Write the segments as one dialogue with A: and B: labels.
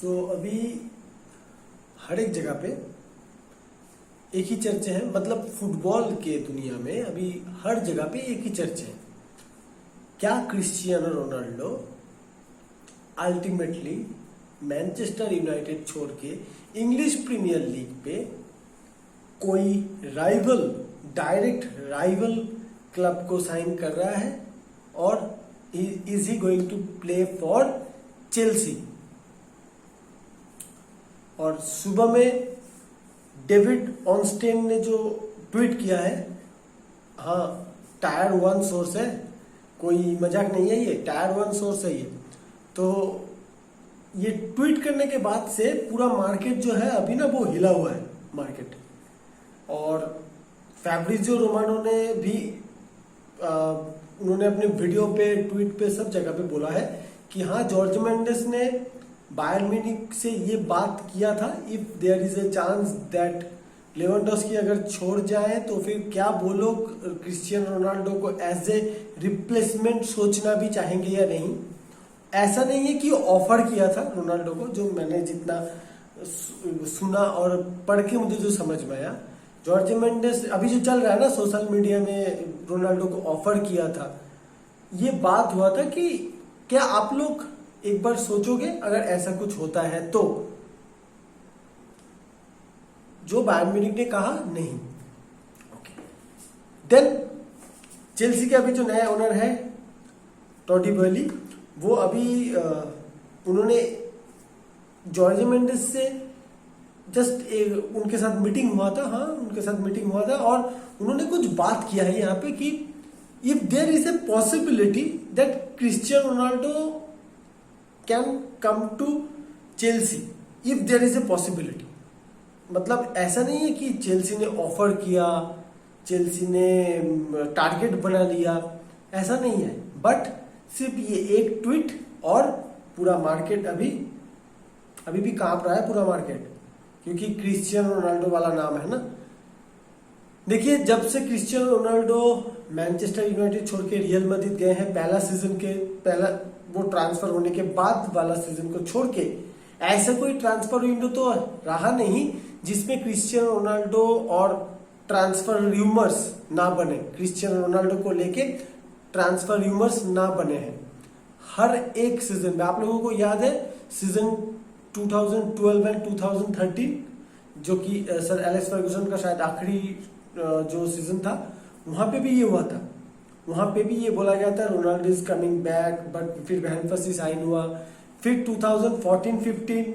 A: अभी हर एक जगह पे एक ही चर्चे हैं, मतलब फुटबॉल के दुनिया में अभी हर जगह पे एक ही चर्चे हैं। क्या Cristiano Ronaldo ultimately Manchester United छोड़ के इंग्लिश प्रीमियर लीग पे कोई राइवल, डायरेक्ट राइवल क्लब को साइन कर रहा है और is he going to play for Chelsea. और सुबह में डेविड ऑनस्टेन ने जो ट्वीट किया है, हाँ टायर 1 सोर्स है, कोई मजाक नहीं है, ये टायर 1 सोर्स है ये। तो ये ट्वीट करने के बाद से पूरा मार्केट जो है अभी ना वो हिला हुआ है मार्केट। और फैब्रिजियो रोमानो ने भी उन्होंने अपने वीडियो पे, ट्वीट पे, सब जगह पे बोला है कि हाँ जॉर्ज मेंडेस ने बायर्न म्यूनिख से ये बात किया था, if there is a chance that Lewandowski अगर छोड़ जाए तो फिर क्या वो लोग क्रिस्टियानो रोनाल्डो को एज ए रिप्लेसमेंट सोचना भी चाहेंगे या नहीं। ऐसा नहीं है कि ऑफर किया था रोनाल्डो को, जो मैंने जितना सुना और पढ़ के मुझे जो समझ में आया, जॉर्ज मेंडेस अभी जो चल रहा है ना सोशल मीडिया में, रोनाल्डो को ऑफर किया था। ये बात हुआ था कि क्या आप लोग एक बार सोचोगे अगर ऐसा कुछ होता है तो, जो बायर्न म्यूनिख ने कहा नहीं। ओके, देन चेल्सी के अभी जो नया ओनर है टॉडी बॉयली, वो अभी उन्होंने जॉर्ज मेंडेस से जस्ट उनके साथ मीटिंग हुआ था, हाँ उनके साथ मीटिंग हुआ था और उन्होंने कुछ बात किया है यहाँ पे कि if there is a possibility that Cristiano Ronaldo can come to Chelsea, if there is a possibility. मतलब ऐसा नहीं है कि चेल्सी ने ऑफर किया, चेल्सी ने टारगेट बना लिया, ऐसा नहीं है। बट सिर्फ ये एक ट्वीट और पूरा मार्केट अभी भी कांप रहा है, पूरा मार्केट, क्योंकि क्रिस्टियानो रोनाल्डो वाला नाम है ना। देखिए, जब से क्रिस्टियानो रोनाल्डो मैनचेस्टर यूनाइटेड छोड़ के रियल मैड्रिड गए हैं, पहला वो ट्रांसफर होने के बाद वाला सीजन को छोड़ के ऐसा कोई ट्रांसफर विंडो तो रहा नहीं जिसमें क्रिस्टियानो रोनाल्डो और ट्रांसफर र्यूमर्स ना बने, क्रिस्टियानो रोनाल्डो को लेके ट्रांसफर र्यूमर्स ना बने हैं। हर एक सीजन में, आप लोगों को याद है सीजन 2012 एंड 2013, जो कि सर एलेक्स फर्गुसन का शायद आखिरी जो सीजन था, वहां पे भी ये हुआ था। वहां पे भी ये बोला गया था Ronaldo is coming back, but फिर वैनपर्सी साइन हुआ। फिर 2014-15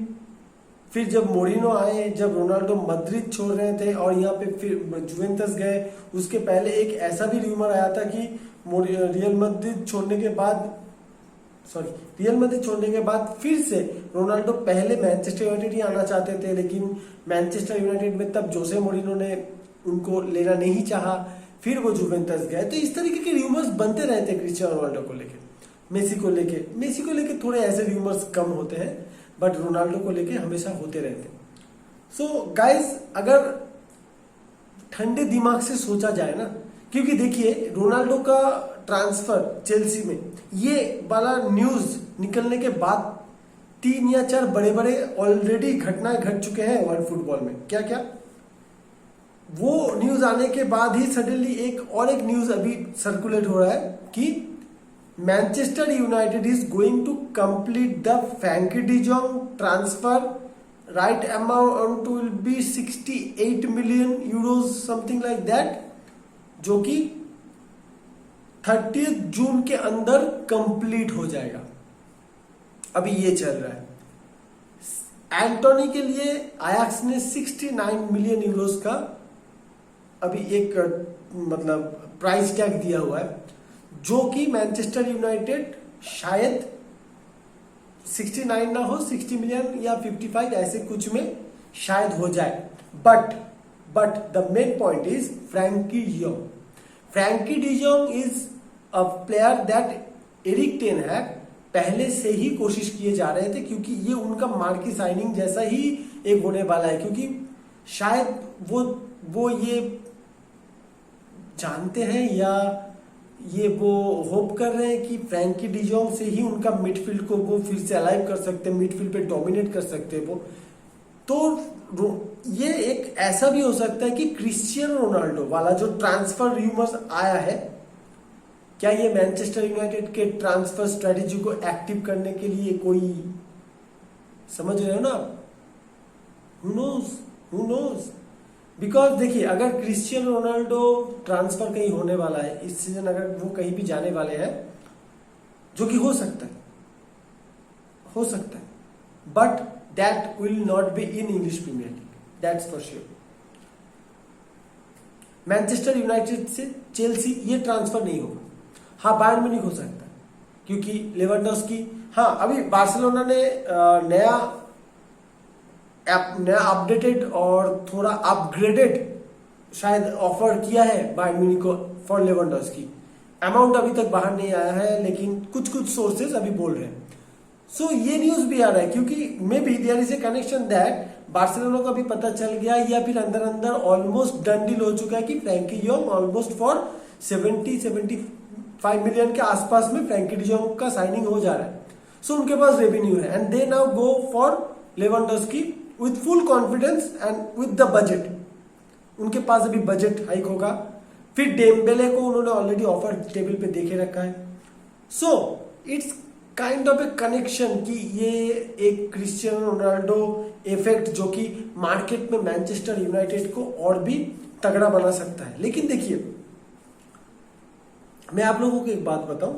A: फिर जब मोरिनो आए, जब रोनाल्डो मैड्रिड छोड़ रहे थे और यहाँ पे फिर जुवेंटस गए, उसके पहले एक ऐसा भी र्यूमर आया था कि रियल मैड्रिड छोड़ने के बाद फिर से रोनाल्डो पहले मैनचेस्टर यूनाइटेड ही आना चाहते थे, लेकिन मैनचेस्टर यूनाइटेड में तब जोसे मोरिनो ने उनको लेना नहीं चाहा, फिर वो जुवेंटस गए। तो इस तरीके के र्यूमर्स बनते रहते हैं क्रिस्टियानो रोनाल्डो को लेके। मेसी को लेके थोड़े ऐसे र्यूमर्स कम होते हैं, बट रोनाल्डो को लेके हमेशा होते रहते हैं। सो गाइज, अगर ठंडे दिमाग से सोचा जाए ना, क्योंकि देखिए रोनाल्डो का ट्रांसफर चेल्सी में, ये वाला न्यूज निकलने के बाद 3 या 4 बड़े बड़े ऑलरेडी घटनाएं घट चुके हैं वर्ल्ड फुटबॉल में। क्या क्या वो न्यूज आने के बाद ही सडनली एक न्यूज अभी सर्कुलेट हो रहा है कि Manchester United is going to complete the Frankie de Jong transfer, right amount will be 68 million euros, something like that, जो कि 30 जून के अंदर कंप्लीट हो जाएगा। अभी ये चल रहा है। एंटोनी के लिए आयाक्स ने 69 मिलियन यूरोज का अभी एक मतलब प्राइस टैग दिया हुआ है, जो कि मैनचेस्टर यूनाइटेड शायद 69 ना हो, 60 मिलियन या 55 ऐसे कुछ में शायद हो जाए। But the main point is Frenkie de Jong is a player that Erik ten Hag पहले से ही कोशिश किए जा रहे थे, क्योंकि ये उनका मार्की साइनिंग जैसा ही एक होने वाला है, क्योंकि शायद वो ये जानते हैं ये वो होप कर रहे हैं कि फ्रैंकी डिजोंग से ही उनका मिडफील्ड को वो फिर से अलाइव कर सकते हैं, मिडफील्ड पे डोमिनेट कर सकते हैं वो। तो ये एक ऐसा भी हो सकता है कि क्रिस्टियानो रोनाल्डो वाला जो ट्रांसफर र्यूमर्स आया है, क्या ये मैनचेस्टर यूनाइटेड के ट्रांसफर स्ट्रेटेजी को एक्टिव करने के लिए कोई, समझ रहे हो ना आप? हु नोज बिकॉज देखिए, अगर क्रिस्टियानो रोनाल्डो ट्रांसफर कहीं होने वाला है इस सीजन, अगर वो कहीं भी जाने वाले हैं, जो कि हो सकता है, but that will not be in English Premier League, that's for sure. Manchester United से चेल्सी ये ट्रांसफर नहीं होगा। हाँ, बायर्न म्यूनिख हो सकता है, क्योंकि लेवेंडोव्स्की, हाँ अभी बार्सिलोना ने नया अपडेटेड और थोड़ा अपग्रेडेड शायद ऑफर किया है बायर्न म्यूनिख को फॉर लेवेंडोव्स्की। अमाउंट अभी तक बाहर नहीं आया है, लेकिन कुछ सोर्सेज अभी बोल रहे हैं। सो ये न्यूज भी आ रहा है, क्योंकि maybe there is a connection that Barcelona को भी पता चल गया, या फिर अंदर अंदर ऑलमोस्ट डन डील हो चुका है कि फ्रैंकी डिजोंग ऑलमोस्ट फॉर 70-75 मिलियन के आसपास में फ्रैंकी डिजोंग का साइनिंग हो जा रहा है। सो उनके पास रेवेन्यू है, and they now go for Lewandowski with full confidence and with the budget. उनके पास अभी बजट हाइक होगा। फिर डेम्बेले को उन्होंने ऑलरेडी ऑफर टेबल पे देखे रखा है। So it's kind of A connection कि ये एक क्रिस्टियानो रोनाल्डो इफेक्ट जो कि मार्केट में मैनचेस्टर यूनाइटेड को और भी तगड़ा बना सकता है। लेकिन देखिए, मैं आप लोगों को एक बात बताऊं,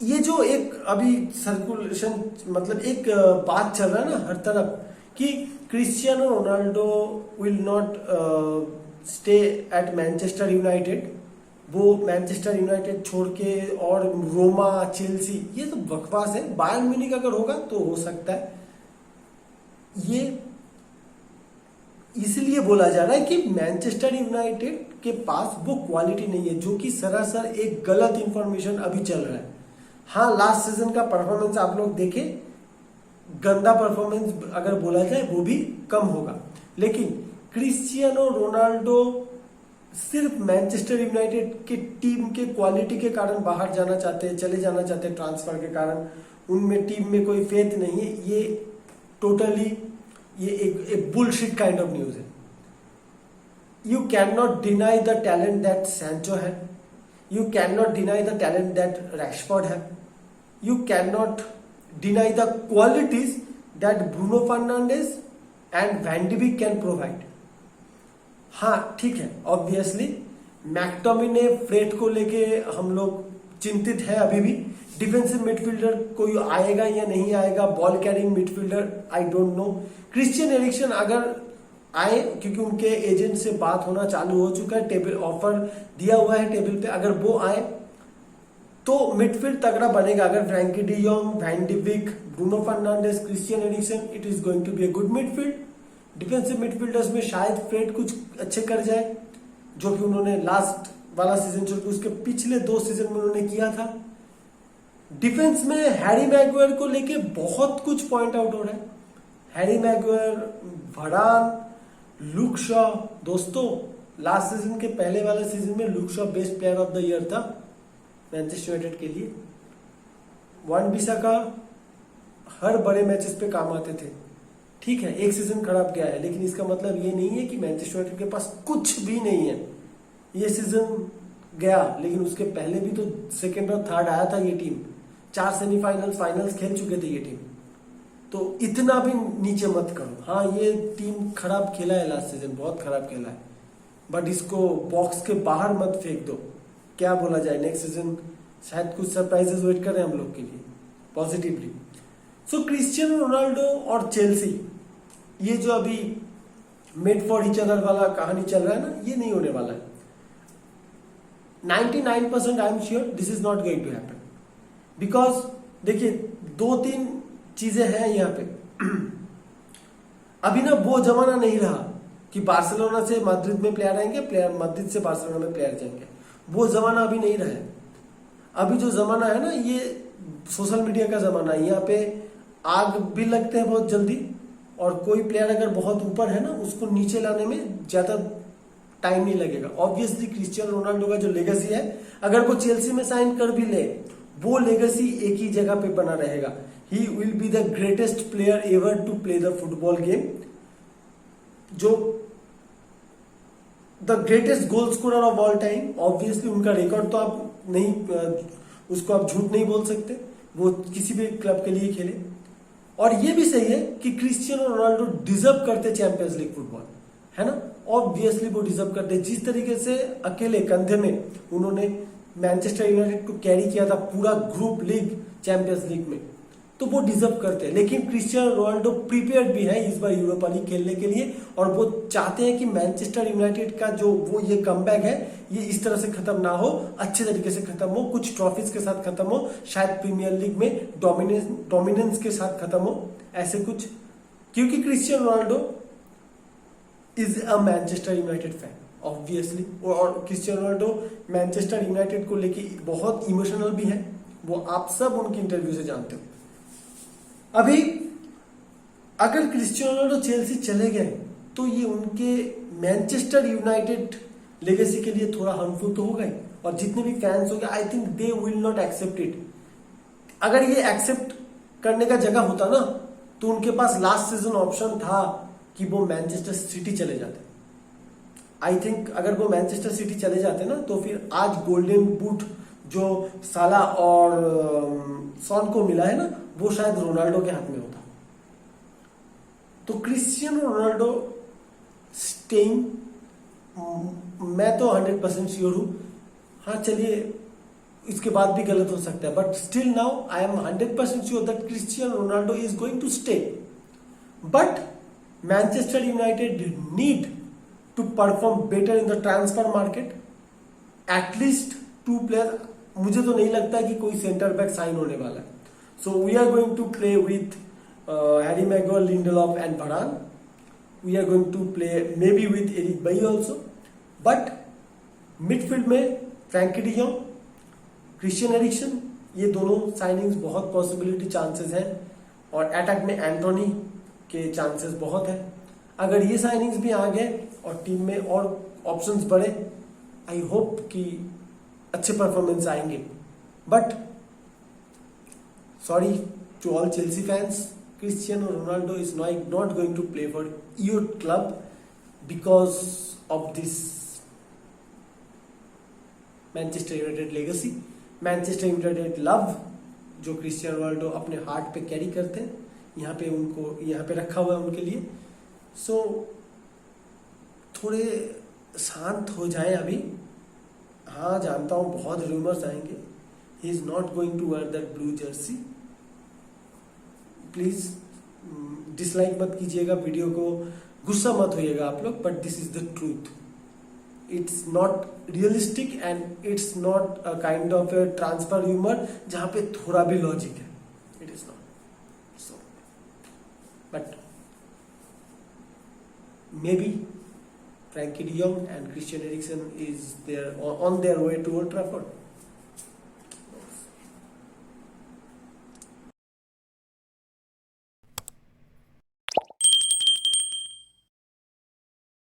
A: ये जो एक अभी सर्कुलेशन, मतलब एक बात चल रहा है ना हर तरफ कि Cristiano Ronaldo will not stay at Manchester United, वो मैनचेस्टर यूनाइटेड छोड़ के और रोमा, चेल्सी, ये तो बकवास है। बायर्न म्यूनिख अगर होगा तो हो सकता है। ये इसलिए बोला जा रहा है कि मैनचेस्टर यूनाइटेड के पास वो क्वालिटी नहीं है, जो कि सरासर एक गलत इंफॉर्मेशन अभी चल रहा है। हाँ, लास्ट सीजन का परफॉर्मेंस आप लोग देखें, गंदा परफॉर्मेंस अगर बोला जाए वो भी कम होगा, लेकिन क्रिस्टियानो रोनाल्डो सिर्फ मैनचेस्टर यूनाइटेड की टीम के क्वालिटी के कारण बाहर जाना चाहते हैं, चले जाना चाहते हैं ट्रांसफर के कारण। उनमें टीम में कोई फेथ नहीं है। ये टोटली ये एक बुलशिट काइंड ऑफ न्यूज है। You can not deny the talent that Sancho है, you can not deny the talent that Rashford है, you can not deny the qualities that Bruno Fernandes and van de Beek can provide. हाँ ठीक है, obviously McTominay, Fred को लेके हम लोग चिंतित है अभी भी। डिफेंसिव मिडफील्डर कोई आएगा या नहीं आएगा, ball carrying midfielder I don't know. Christian Eriksen अगर आए, क्योंकि उनके एजेंट से बात होना चालू हो चुका है, टेबल ऑफर दिया हुआ है टेबल पे, अगर वो आए तो मिडफील्ड तगड़ा बनेगा। अगर Frenkie de Jong, van de Beek, Bruno Fernandes, Christian Eriksen, it is going to be a good midfield. Defensive midfielders में शायद फ्रेड कुछ अच्छे कर जाए, जो कि उन्होंने लास्ट वाला सीजन छोड़ के उसके पिछले 2 सीजन में उन्होंने किया था। डिफेंस में हैरी मैगवायर को लेके बहुत कुछ पॉइंट आउट हो रहा है। हैरी मैगवायर, वरान, लुक शॉ। दोस्तों, लास्ट सीजन के पहले वाले सीजन में look Shaw best player of the year था मैनचेस्टर यूनाइटेड के लिए। वन-बिसाका हर बड़े मैचेस पे काम आते थे। ठीक है, एक सीजन खराब गया है, लेकिन इसका मतलब ये नहीं है कि मैनचेस्टर यूनाइटेड के पास कुछ भी नहीं है। ये सीजन गया, लेकिन उसके पहले भी तो सेकंड और थर्ड आया था ये टीम। 4 सेमीफाइनल्स, फाइनल्स खेल चुके थे ये टीम। तो इतना भी नीचे मत करो। हाँ, ये टीम खराब खेला है लास्ट सीजन, बहुत खराब खेला है, बट इसको बॉक्स के बाहर मत फेंक दो। क्या बोला जाए, नेक्स्ट सीजन शायद कुछ सरप्राइजेस वेट करें हम लोग के लिए पॉजिटिवली। सो क्रिस्टियानो रोनाल्डो और चेल्सी, ये जो अभी मेड फॉर ईच अदर वाला कहानी चल रहा है ना, ये नहीं होने वाला है। 99% I am sure this is not going to happen, because देखिए 2-3 चीजें हैं यहाँ पे। अभी ना वो जमाना नहीं रहा कि बार्सिलोना से मैड्रिड में प्लेयर आएंगे, प्लेयर मैड्रिड से बार्सिलोना में प्लेयर जाएंगे। वो जमाना अभी नहीं रहा है। अभी जो जमाना है ना, ये सोशल मीडिया का जमाना है। यहाँ पे आग भी लगते हैं बहुत जल्दी, और कोई प्लेयर अगर बहुत ऊपर है ना, उसको नीचे लाने में ज्यादा टाइम नहीं लगेगा। ऑब्वियसली क्रिस्टियानो रोनाल्डो का जो लेगेसी है, अगर वो चेल्सी में साइन कर भी ले, वो लेगेसी एक ही जगह पे बना रहेगा। He will be the greatest player ever to play the football game, जो the greatest goal scorer of all time. Obviously उनका रिकॉर्ड तो आप नहीं, उसको आप झूठ नहीं बोल सकते, वो किसी भी क्लब के लिए खेले। और ये भी सही है कि क्रिस्टियानो रोनाल्डो डिजर्व करते चैंपियंस लीग फुटबॉल, है ना। ऑब्वियसली वो डिजर्व करते, जिस तरीके से अकेले कंधे में उन्होंने मैनचेस्टर यूनाइटेड को कैरी किया था पूरा ग्रुप लीग चैंपियंस लीग में, तो वो डिजर्व करते हैं। लेकिन क्रिस्टियानो रोनाल्डो प्रिपेयर्ड भी है इस बार यूरोपा लीग खेलने के लिए, और वो चाहते हैं कि मैनचेस्टर यूनाइटेड का जो वो ये कमबैक है, ये इस तरह से खत्म ना हो, अच्छे तरीके से खत्म हो, कुछ ट्रॉफीज के साथ खत्म हो, शायद प्रीमियर लीग में डोमिनेंस के साथ खत्म हो, ऐसे कुछ। क्योंकि Cristiano Ronaldo is a Manchester United fan obviously, और क्रिस्टियानो रोनाल्डो मैनचेस्टर यूनाइटेड को लेके बहुत इमोशनल भी है, वो आप सब उनकी इंटरव्यू से जानते हो। अभी अगर क्रिस्टियानो रोनाल्डो चेल्सी चले गए तो ये उनके मैनचेस्टर यूनाइटेड लेगेसी के लिए थोड़ा हार्मफुल तो होगा ही, और जितने भी फैंस होंगे I think they will not accept it. अगर ये एक्सेप्ट करने का जगह होता ना, तो उनके पास लास्ट सीजन ऑप्शन था कि वो मैनचेस्टर सिटी चले जाते। आई थिंक अगर वो मैनचेस्टर सिटी चले जाते ना, तो फिर आज गोल्डन बूट जो साला और सॉन को मिला है ना, वो शायद रोनाल्डो के हाथ में होता। तो क्रिस्टियानो रोनाल्डो स्टेइंग, मैं तो 100% श्योर हूं। हाँ चलिए, इसके बाद भी गलत हो सकता है, but still now I am 100% sure that Cristiano Ronaldo is going to stay. But Manchester United need to perform better in the transfer market, at least 2 player. मुझे तो नहीं लगता कि कोई सेंटर बैक साइन होने वाला है। So we are going to play with Harry Maguire, Lindelof and Varane. We are going to play maybe with Eric Bailly also. But midfield में Frenkie de Jong, Christian Eriksen, ये दोनों signings बहुत possibility chances हैं, और attack में एंटोनी के chances बहुत है। अगर ये साइनिंग्स भी आ गए और टीम में और ऑप्शंस बढ़े, आई होप कि अच्छे परफॉर्मेंस आएंगे। But sorry to all Chelsea fans, Cristiano Ronaldo is not going to play for your club because of this Manchester United legacy, Manchester United love, जो क्रिस्टियानो रोनाल्डो अपने heart पे carry करते हैं, यहाँ पे उनको यहाँ पे रखा हुआ है उनके लिए। सो थोड़े शांत हो जाए अभी। हाँ जानता हूँ बहुत रूमर्स आएंगे, he is not going to wear that blue jersey. Please dislike मत कीजिएगा वीडियो को, गुस्सा मत होइएगा आप लोग, but this is the truth. It's not realistic and it's not a kind of a transfer humour जहां पे थोड़ा भी लॉजिक है, it is not so. But maybe Frankie de Jong and Christian Eriksen is there on their way to Old Trafford.